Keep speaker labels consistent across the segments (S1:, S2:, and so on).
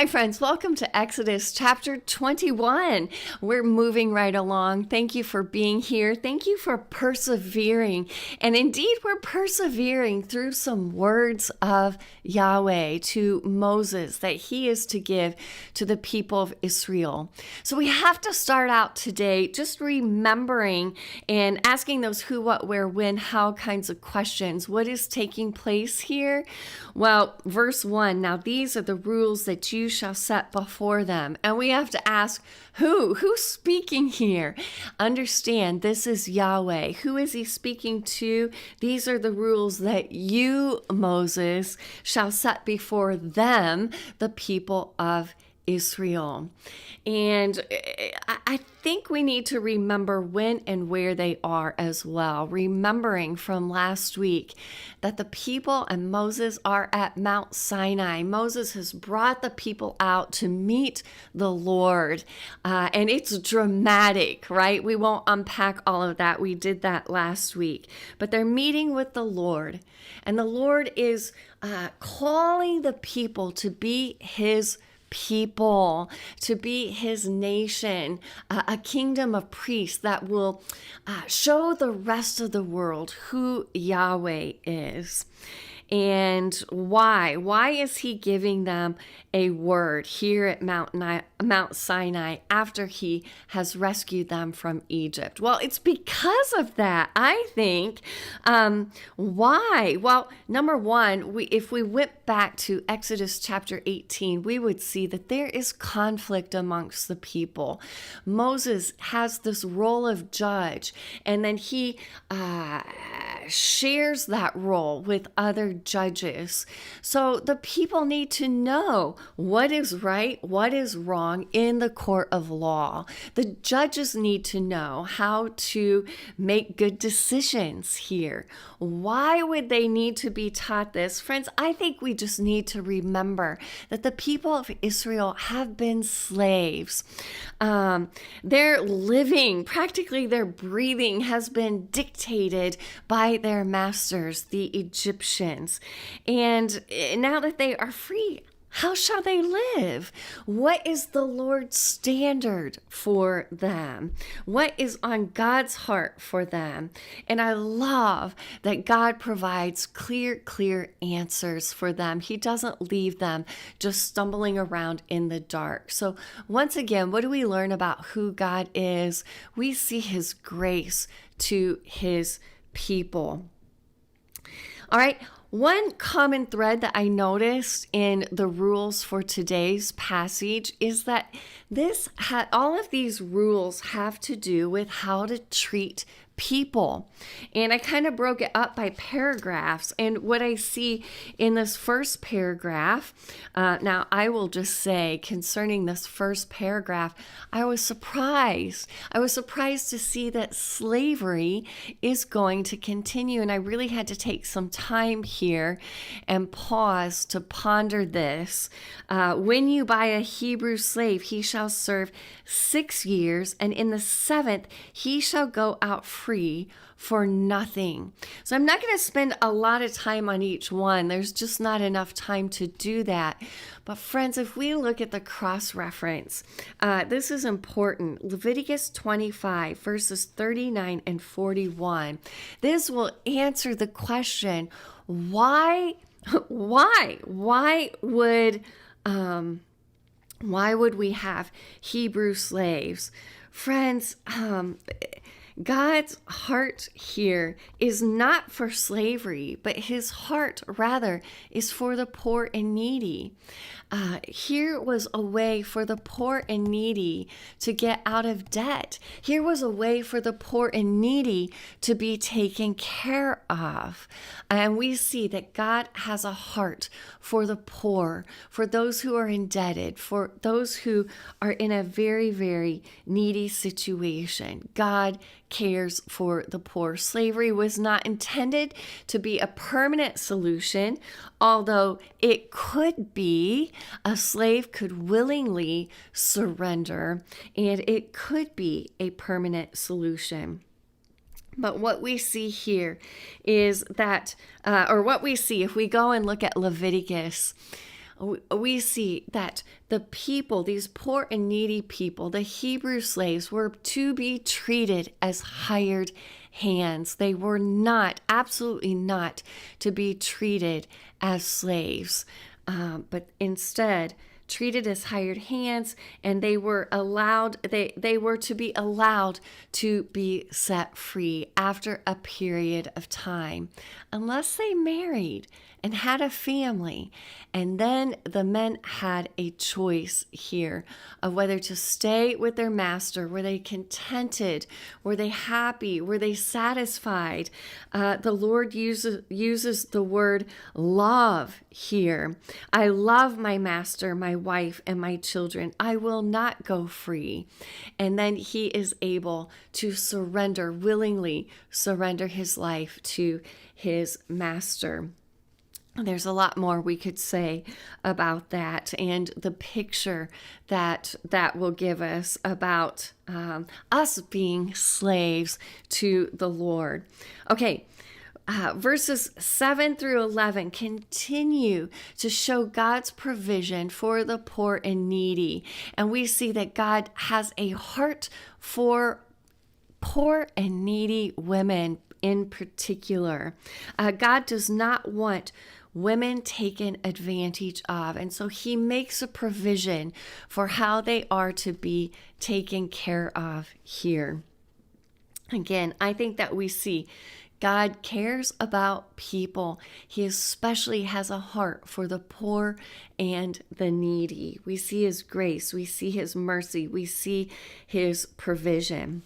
S1: Hi, friends. Welcome to Exodus chapter 21. We're moving right along. Thank you for being here. Thank you for persevering. And indeed, we're persevering through some words of Yahweh to Moses that he is to give to the people of Israel. So we have to start out today just remembering and asking those who, what, where, when, how kinds of questions. What is taking place here? Well, verse 1, now these are the rules that you shall set before them. And we have to ask, who's speaking here? Understand, this is Yahweh. Who is he speaking to? These are the rules that you, Moses, shall set before them, the people of Israel. And I think we need to remember when and where they are as well. Remembering from last week that the people and Moses are at Mount Sinai. Moses has brought the people out to meet the Lord. And it's dramatic, right? We won't unpack all of that. We did that last week. But they're meeting with the Lord. And the Lord is calling the people to be his people, to be his nation, a kingdom of priests that will show the rest of the world who Yahweh is. And why? Why is he giving them a word here at Mount Sinai after he has rescued them from Egypt? Well, it's because of that, I think. Why? Well, number one, if we went back to Exodus chapter 18, we would see that there is conflict amongst the people. Moses has this role of judge, and then he shares that role with other judges. So the people need to know what is right, what is wrong in the court of law. The judges need to know how to make good decisions here. Why would they need to be taught this? Friends, I think we just need to remember that the people of Israel have been slaves. Their living, practically their breathing, has been dictated by their masters, the Egyptians. And now that they are free, how shall they live? What is the Lord's standard for them? What is on God's heart for them? And I love that God provides clear answers for them. He doesn't leave them just stumbling around in the dark. So once again, what do we learn about who God is? We see his grace to his people. All right. One common thread that I noticed in the rules for today's passage is that all of these rules have to do with how to treat people. And I kind of broke it up by paragraphs. And what I see in this first paragraph, now I will just say concerning this first paragraph, I was surprised. I was surprised to see that slavery is going to continue. And I really had to take some time here and pause to ponder this. When you buy a Hebrew slave, he shall serve 6 years, and in the 7th he shall go out free for nothing. So I'm not going to spend a lot of time on each one. There's just not enough time to do that. But friends, if we look at the cross-reference, this is important. Leviticus 25, verses 39 and 41. This will answer the question, why would we have Hebrew slaves? Friends, God's heart here is not for slavery, but his heart rather is for the poor and needy. Here was a way for the poor and needy to get out of debt. Here was a way for the poor and needy to be taken care of. And we see that God has a heart for the poor, for those who are indebted, for those who are in a very, very needy situation. God cares for the poor. Slavery was not intended to be a permanent solution, although it could be. A slave could willingly surrender, and it could be a permanent solution. But what we see here is that, what we see if we go and look at Leviticus, we see that the people, these poor and needy people, the Hebrew slaves, were to be treated as hired hands. They were not, absolutely not, to be treated as slaves, but instead treated as hired hands, and they were allowed, they were to be allowed to be set free after a period of time, unless they married and had a family. And then the men had a choice here of whether to stay with their master. Were they contented? Were they happy? Were they satisfied? The Lord uses the word love here. I love my master, my wife, and my children. I will not go free. And then he is able to surrender, willingly surrender his life to his master. There's a lot more we could say about that, and the picture that will give us about us being slaves to the Lord. Okay, verses 7 through 11 continue to show God's provision for the poor and needy, and we see that God has a heart for poor and needy women in particular. God does not want women taken advantage of, and so he makes a provision for how they are to be taken care of here. Again, I think that we see God cares about people. He especially has a heart for the poor and the needy. We see his grace, we see his mercy, we see his provision.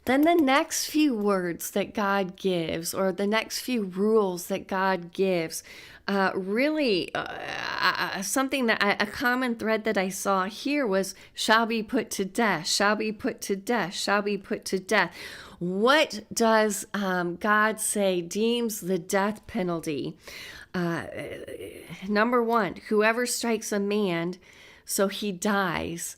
S1: Then the next few words that God gives, or the next few rules that God gives, really something that a common thread that I saw here was shall be put to death, shall be put to death, shall be put to death. What does God say deems the death penalty? Number one, whoever strikes a man so he dies,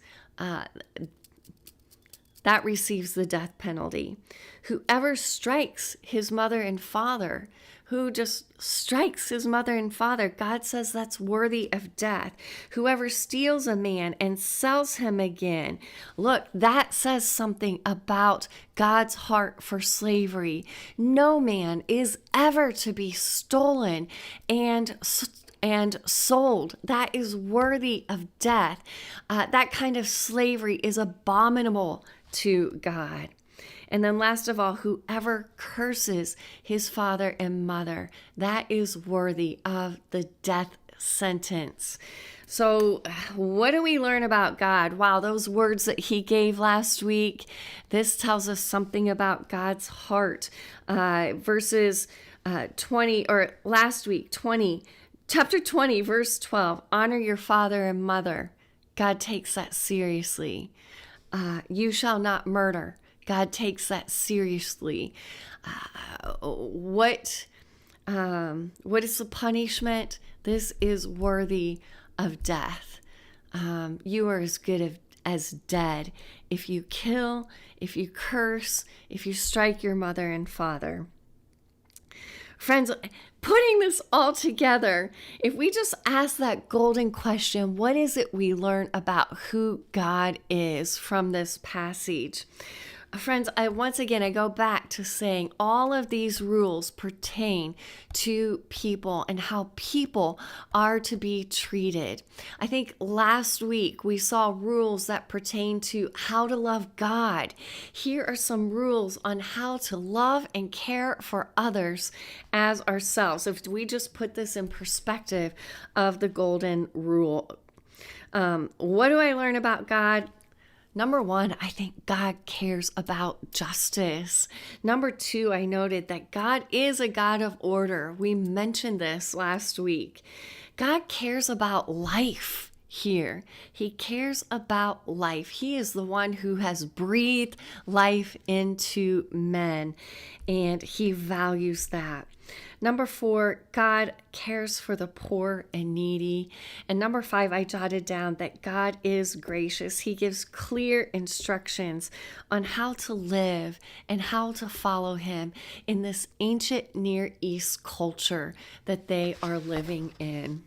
S1: that receives the death penalty. Whoever strikes his mother and father, who just strikes his mother and father, God says that's worthy of death. Whoever steals a man and sells him again, look, that says something about God's heart for slavery. No man is ever to be stolen and sold. That is worthy of death. That kind of slavery is abominable to God. And then last of all, whoever curses his father and mother, that is worthy of the death sentence. So what do we learn about God? Wow, those words that he gave last week, this tells us something about God's heart. Verses 20, or last week, chapter 20, verse 12, honor your father and mother. God takes that seriously. You shall not murder. God takes that seriously. What is the punishment? This is worthy of death. You are as good as dead if you kill, if you curse, if you strike your mother and father. Friends, putting this all together, if we just ask that golden question, what is it we learn about who God is from this passage? Friends, I go back to saying all of these rules pertain to people and how people are to be treated. I think last week we saw rules that pertain to how to love God. Here are some rules on how to love and care for others as ourselves. If we just put this in perspective of the golden rule. What do I learn about God? Number one, I think God cares about justice. Number two, I noted that God is a God of order. We mentioned this last week. God cares about life here. He cares about life. He is the one who has breathed life into men, and he values that. Number four, God cares for the poor and needy. And number five, I jotted down that God is gracious. He gives clear instructions on how to live and how to follow him in this ancient Near East culture that they are living in.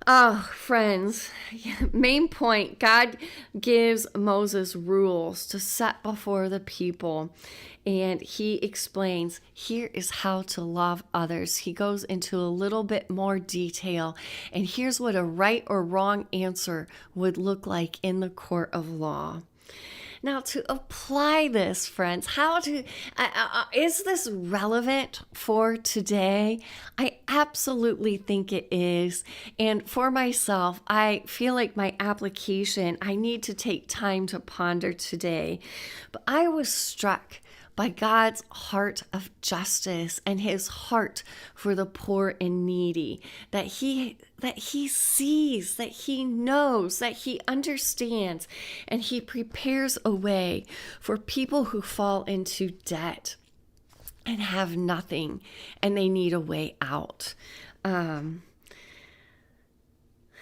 S1: Oh, friends, main point, God gives Moses rules to set before the people, and he explains, here is how to love others. He goes into a little bit more detail, and here's what a right or wrong answer would look like in the court of law. Now, to apply this, friends, is this relevant for today? I absolutely think it is. And for myself, I feel like my application, I need to take time to ponder today. But I was struck by God's heart of justice and his heart for the poor and needy, that he sees, that he knows, that he understands, and he prepares a way for people who fall into debt and have nothing and they need a way out. And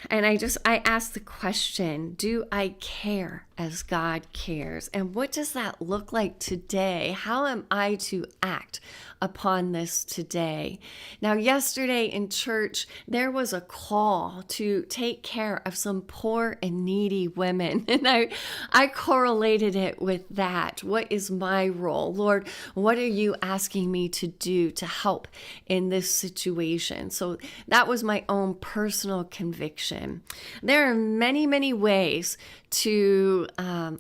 S1: I ask the question, do I care as God cares? And what does that look like today? How am I to act upon this today? Now, yesterday in church, there was a call to take care of some poor and needy women. And I correlated it with that. What is my role? Lord, what are you asking me to do to help in this situation? So that was my own personal conviction. There are many, many ways to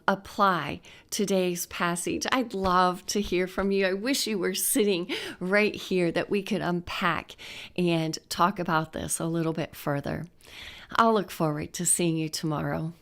S1: apply today's passage. I'd love to hear from you. I wish you were sitting right here that we could unpack and talk about this a little bit further. I'll look forward to seeing you tomorrow.